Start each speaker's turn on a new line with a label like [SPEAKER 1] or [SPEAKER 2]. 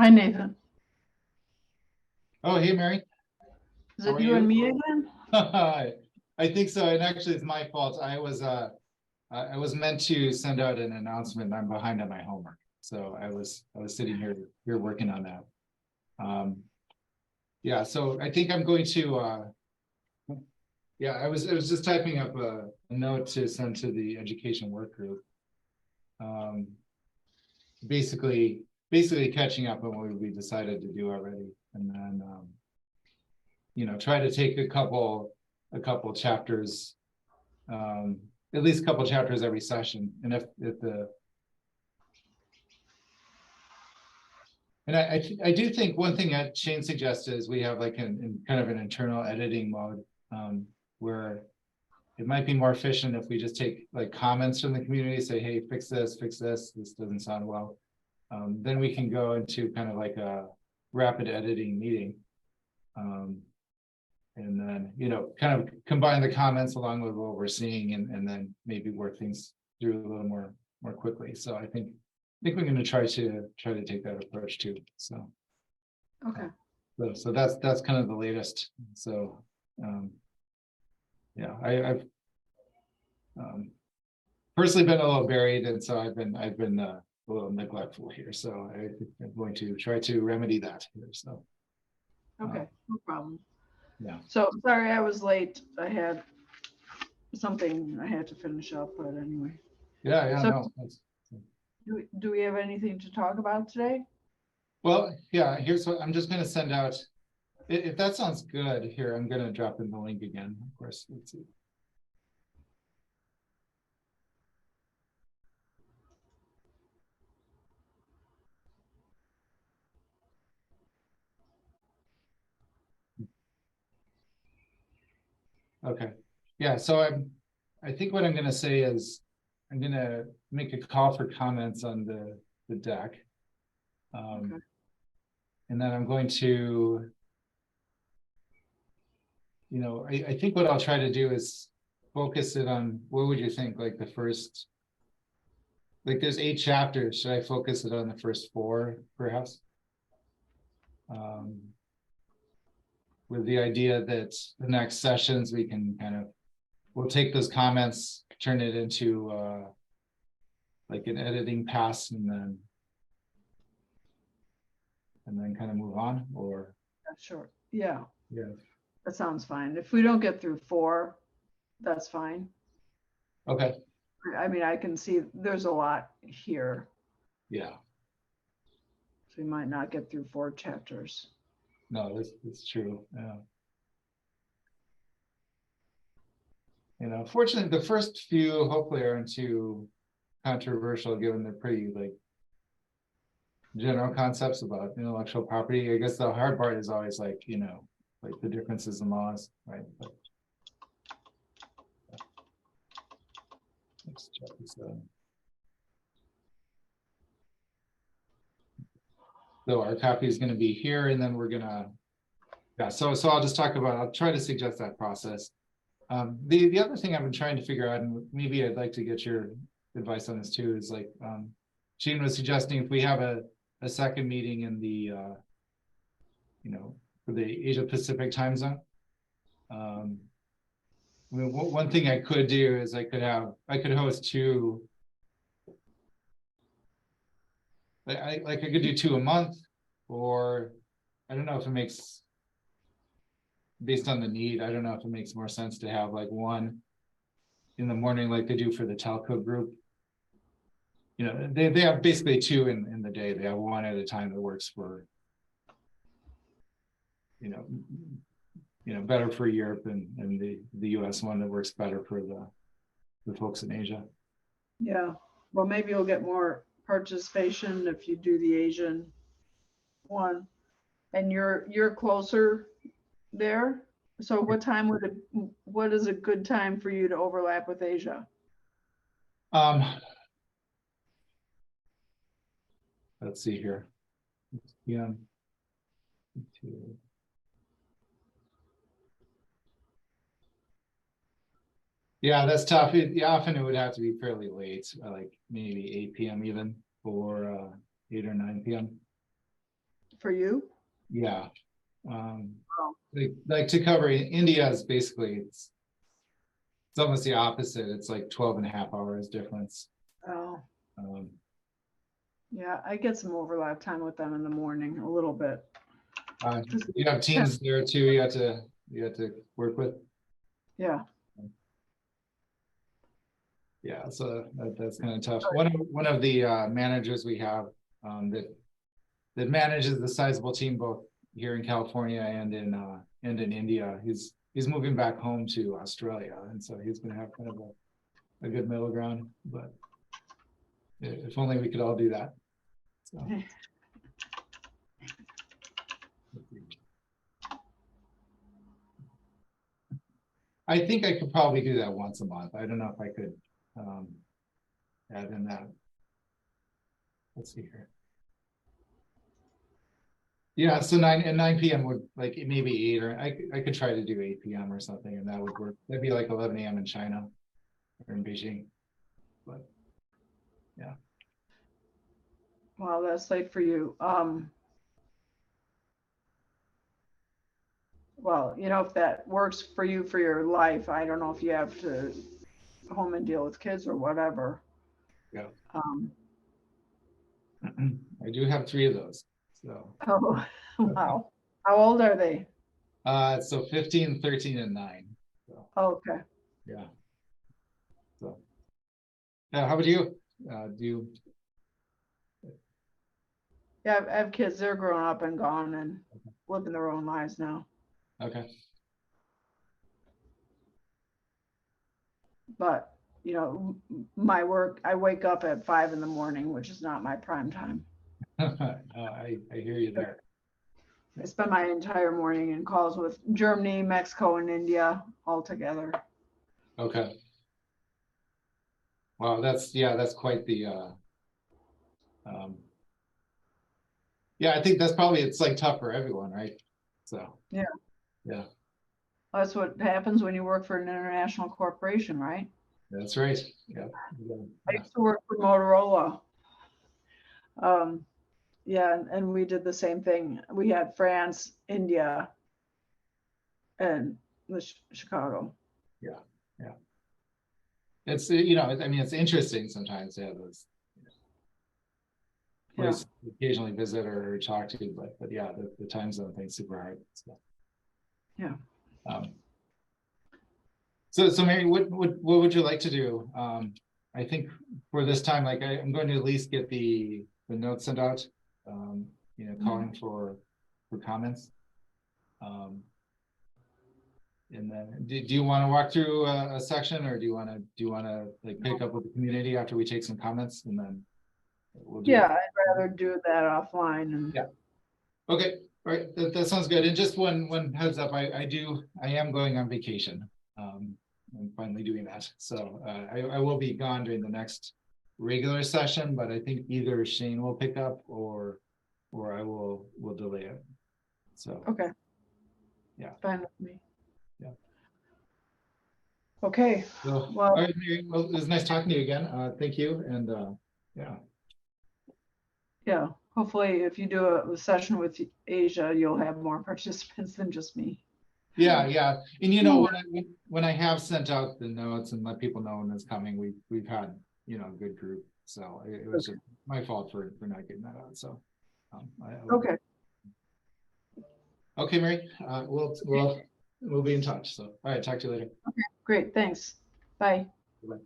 [SPEAKER 1] Hi, Nathan.
[SPEAKER 2] Oh, hey, Mary.
[SPEAKER 1] Is
[SPEAKER 2] How
[SPEAKER 1] it
[SPEAKER 2] are
[SPEAKER 1] you and
[SPEAKER 2] you?
[SPEAKER 1] me again?
[SPEAKER 2] I think so. And actually, it's my fault. I was meant to send out an announcement. I'm behind on my homework, so I was sitting here working on that. Um, yeah. So I think I'm going to. Yeah, I was just typing up a note to send to the education work group. Um, basically catching up on what we decided to do already, and then try to take a couple chapters, um, at least a couple chapters every session. And if the and I do think one thing that Shane suggested is we have like an kind of an internal editing mode, where it might be more efficient if we just take like comments from the community, say, hey, fix this doesn't sound well. Then we can go into kind of like a rapid editing meeting. Um, and then kind of combine the comments along with what we're seeing, and then maybe work things through a little more quickly. So I think we're going to try to take that approach too. So uh,
[SPEAKER 1] Okay.
[SPEAKER 2] so that's kind of the latest. So um yeah, I've um personally been a little buried, and so I've been a little neglectful here, so I'm going to try to remedy that here. So uh,
[SPEAKER 1] Okay. No problem.
[SPEAKER 2] yeah.
[SPEAKER 1] So sorry I was late. I had something I had to finish up, but anyway.
[SPEAKER 2] Yeah,
[SPEAKER 1] So
[SPEAKER 2] no, that's
[SPEAKER 1] do we have anything to talk about today?
[SPEAKER 2] well, yeah, here's what I'm just going to send out. If that sounds good, here, I'm going to drop in the link again, of course. Let's see. Okay. Yeah, so I think what I'm going to say is I'm going to make a call for comments on the deck. Um,
[SPEAKER 1] Okay.
[SPEAKER 2] and then I'm going to, I think what I'll try to do is focus it on, what would you think, like the first, like there's 8 chapters. Should I focus it on the first 4, perhaps? Um, with the idea that the next sessions we can kind of, we'll take those comments, turn it into like an editing pass, and then kind of move on. Or
[SPEAKER 1] Yeah, sure. Yeah,
[SPEAKER 2] yeah.
[SPEAKER 1] that sounds fine. If we don't get through 4, that's fine.
[SPEAKER 2] Okay.
[SPEAKER 1] I mean, I can see there's a lot here,
[SPEAKER 2] Yeah.
[SPEAKER 1] so we might not get through 4 chapters.
[SPEAKER 2] No, that's true. Yeah. Fortunately, the first few hopefully aren't too controversial, given they're pretty like general concepts about intellectual property. I guess the hard part is always like, like the differences in laws, right? But let's check this out. So our copy is going to be here, and then we're gonna, yeah. So I'll just talk about. I'll try to suggest that process. The other thing I've been trying to figure out, and maybe I'd like to get your advice on this too, is like Gene was suggesting, if we have a second meeting in the for the Asia Pacific time zone. Um, I mean, one thing I could do is I could host 2. I could do 2 a month, or I don't know if it makes, based on the need. I don't know if it makes more sense to have like one in the morning, like they do for the telco group. They have basically 2 in the day. They have one at a time that works for you know better for Europe, and the US one that works better for the folks in Asia.
[SPEAKER 1] Yeah. Well, maybe you'll get more participation if you do the Asian one. And you're closer there. So what is a good time for you to overlap with Asia?
[SPEAKER 2] Um, let's see here. Yeah. Yeah, that's tough. Often it would have to be fairly late, like maybe 8 p.m. even, or 8 or 9 p.m.
[SPEAKER 1] for you?
[SPEAKER 2] Yeah.
[SPEAKER 1] Oh.
[SPEAKER 2] Like to cover India is basically it's almost the opposite. It's like 12 and a half hours difference.
[SPEAKER 1] Oh,
[SPEAKER 2] Um,
[SPEAKER 1] yeah, I get some overlap time with them in the morning, a little bit.
[SPEAKER 2] you have teams there too. You have to work with.
[SPEAKER 1] Yeah.
[SPEAKER 2] Yeah, so that's kind of tough. One of the managers we have that manages the sizable team both here in California and in India. He's moving back home to Australia, and so he's going to have kind of a good middle ground. But if only we could all do that. So. I think I could probably do that once a month. I don't know if I could add in that. Let's see here. Yeah, so 9 p.m. would like maybe 8, or I could try to do 8 p.m. or something, and that would work. That'd be like 11 a.m. in China or in Beijing. But yeah.
[SPEAKER 1] Wow, that's late for you. Well, you know, if that works for you for your life, I don't know if you have to home and deal with kids or whatever.
[SPEAKER 2] Yeah.
[SPEAKER 1] Um,
[SPEAKER 2] I do have 3 of those. So.
[SPEAKER 1] Oh, wow. How old are they?
[SPEAKER 2] So 15, 13, and 9. So,
[SPEAKER 1] Okay.
[SPEAKER 2] yeah. So, how about you? Do you?
[SPEAKER 1] Yeah, I have kids. They're grown up and gone and living their own lives now.
[SPEAKER 2] Okay.
[SPEAKER 1] But, you know, my work, I wake up at 5 in the morning, which is not my prime time.
[SPEAKER 2] I hear you there.
[SPEAKER 1] I spend my entire morning in calls with Germany, Mexico, and India all together.
[SPEAKER 2] Okay. Wow, that's quite the yeah, I think that's probably it's like tough for everyone, right? So
[SPEAKER 1] Yeah.
[SPEAKER 2] Yeah.
[SPEAKER 1] That's what happens when you work for an international corporation, right?
[SPEAKER 2] That's right. Yeah.
[SPEAKER 1] I used to work for Motorola. Yeah, and we did the same thing. We had France, India, and Chicago.
[SPEAKER 2] Yeah. Yeah. It's you know, I mean, it's interesting sometimes to have those places occasionally visit or talk to, but yeah, the time zone thing's super hard. So.
[SPEAKER 1] Yeah.
[SPEAKER 2] So Mary, what would you like to do? I think for this time, like I'm going to at least get the notes sent out. You know, calling for comments. And then, do you want to walk through a section, or do you want to like pick up with the community after we take some comments, and then we'll do?
[SPEAKER 1] Yeah, I'd rather do that offline. And
[SPEAKER 2] yeah. Okay. All right. That sounds good. And just one heads up, I am going on vacation. I'm finally doing that. So I will be gone during the next regular session, but I think either Shane will pick up or I will delay it. So
[SPEAKER 1] okay.
[SPEAKER 2] Yeah.
[SPEAKER 1] Fine with me.
[SPEAKER 2] Yeah.
[SPEAKER 1] Okay.
[SPEAKER 2] So,
[SPEAKER 1] well,
[SPEAKER 2] all right, Mary, well, it was nice talking to you again. Thank you. And yeah.
[SPEAKER 1] Yeah. Hopefully if you do a session with Asia, you'll have more participants than just me.
[SPEAKER 2] Yeah, yeah. And you know, when I have sent out the notes and let people know when it's coming, we've had, you know, a good group. So it was just my fault for not getting that out. So
[SPEAKER 1] okay.
[SPEAKER 2] Okay, Mary. We'll be in touch. So all right, talk to you later.
[SPEAKER 1] Okay, great. Thanks. Bye.
[SPEAKER 2] Bye.